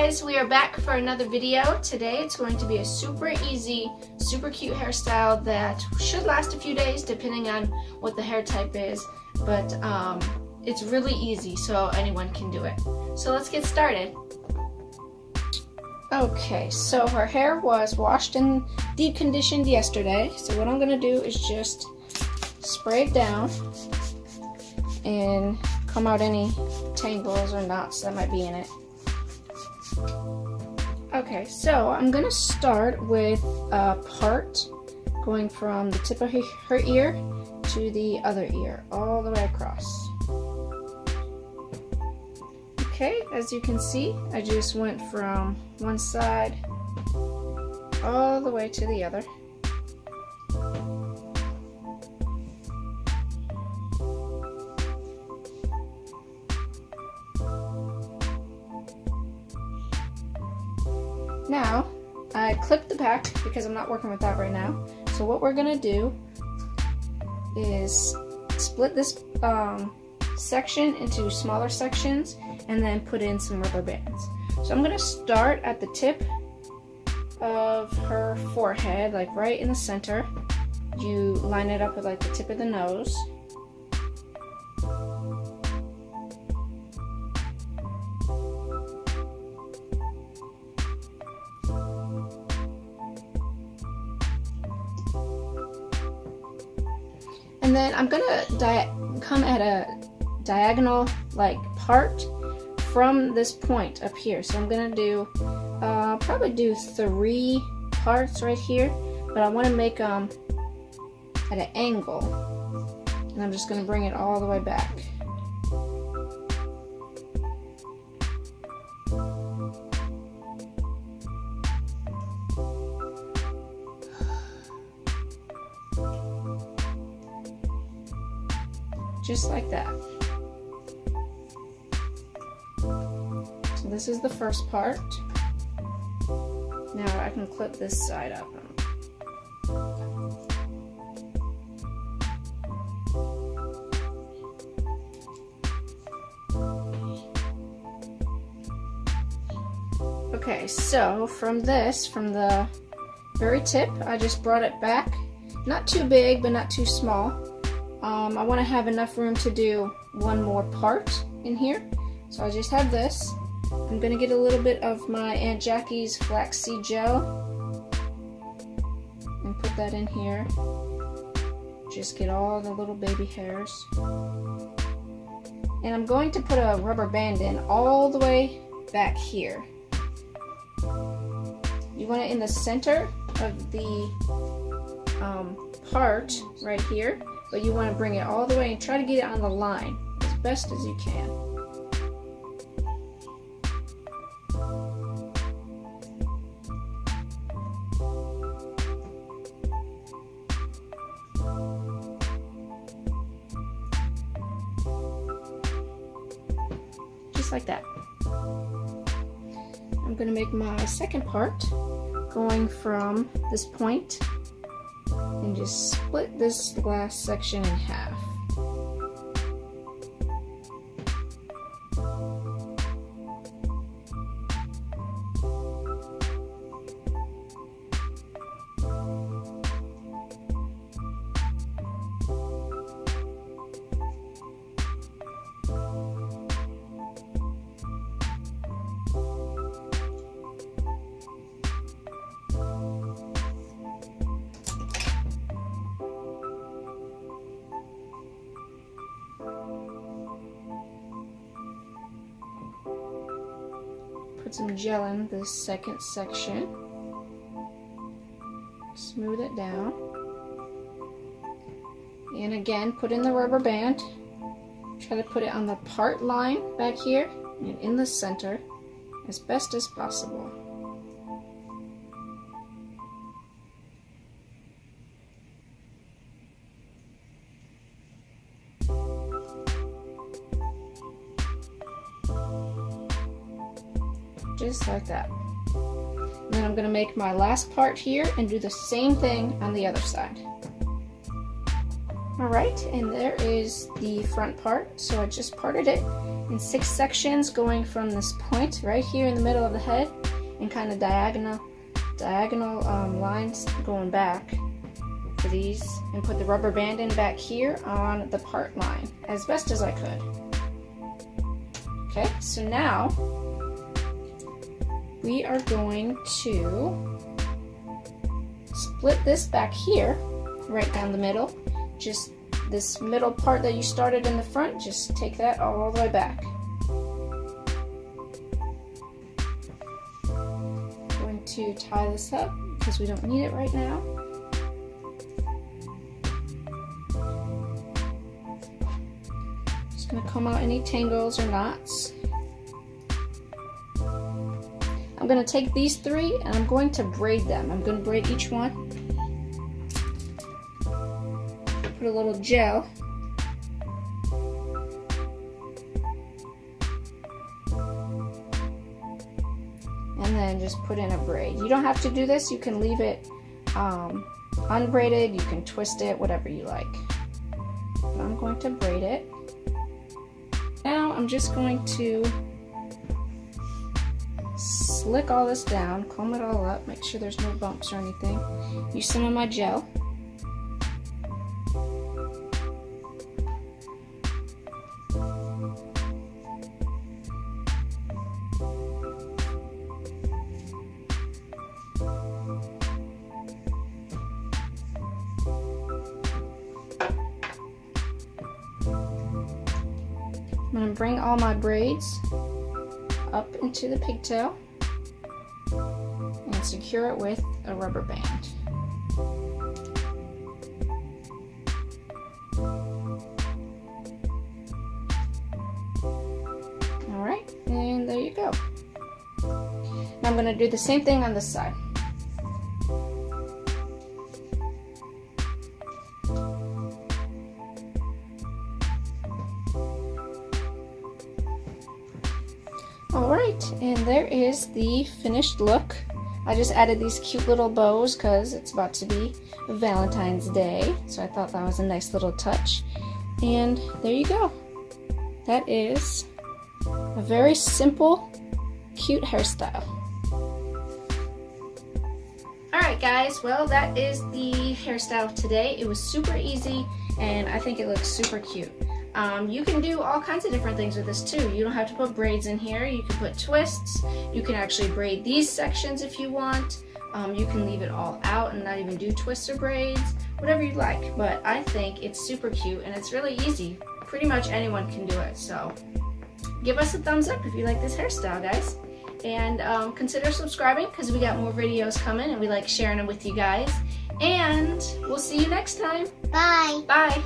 guys, we are back for another video. Today it's going to be a super easy, super cute hairstyle that should last a few days depending on what the hair type is, but it's really easy so anyone can do it. So let's get started. Okay, so her hair was washed and deep conditioned yesterday, so what I'm going to do is just spray it down and comb out any tangles or knots that might be in it. Okay, so I'm going to start with a part going from the tip of her ear to the other ear, all the way across. Okay, as you can see, I just went from one side all the way to the other. Now, I clipped the back because I'm not working with that right now. So what we're going to do is split this section into smaller sections and then put in some rubber bands. So I'm going to start at the tip of her forehead, like right in the center. You line it up with like the tip of the nose. And then I'm gonna come at a diagonal like part from this point up here. So I'm gonna do probably do 3 parts right here, but I want to make them at an angle, and I'm just gonna bring it all the way back. Just like that. So this is the first part. Now I can clip this side up. Okay, so from the very tip, I just brought it back. Not too big, but not too small. I want to have enough room to do one more part in here. So I just have this. I'm going to get a little bit of my Aunt Jackie's flaxseed gel and put that in here. Just get all the little baby hairs. And I'm going to put a rubber band in all the way back here. You want it in the center of the part right here. But you want to bring it all the way and try to get it on the line as best as you can. Just like that. I'm going to make my second part going from this point and just split this last section in half. Put some gel in this second section. Smooth it down. And again, put in the rubber band. Try to put it on the part line back here and in the center as best as possible. Just like that. And then I'm going to make my last part here and do the same thing on the other side. Alright, and there is the front part. So I just parted it in 6 sections, going from this point right here in the middle of the head and kind of diagonal lines going back for these, and put the rubber band in back here on the part line as best as I could. Okay, so now we are going to split this back here right down the middle. Just this middle part that you started in the front, just take that all the way back. Going to tie this up because we don't need it right now. Just going to comb out any tangles or knots. I'm going to take these 3 and I'm going to braid them. I'm going to braid each one. Put a little gel. And then just put in a braid. You don't have to do this. You can leave it unbraided. You can twist it, whatever you like. But I'm going to braid it. Now I'm just going to slick all this down, comb it all up, make sure there's no bumps or anything. Use some of my gel. I'm going to bring all my braids up into the pigtail and secure it with a rubber band. Alright, and there you go. Now I'm going to do the same thing on this side. Alright, and there is the finished look. I just added these cute little bows because it's about to be Valentine's Day, so I thought that was a nice little touch. And there you go. That is a very simple, cute hairstyle. Alright guys, well that is the hairstyle today. It was super easy and I think it looks super cute. You can do all kinds of different things with this too. You don't have to put braids in here. You can put twists. You can actually braid these sections if you want. You can leave it all out and not even do twists or braids, whatever you like. But I think it's super cute and it's really easy. Pretty much anyone can do it. So give us a thumbs up if you like this hairstyle, guys. And consider subscribing because we got more videos coming and we like sharing them with you guys. And we'll see you next time. Bye. Bye.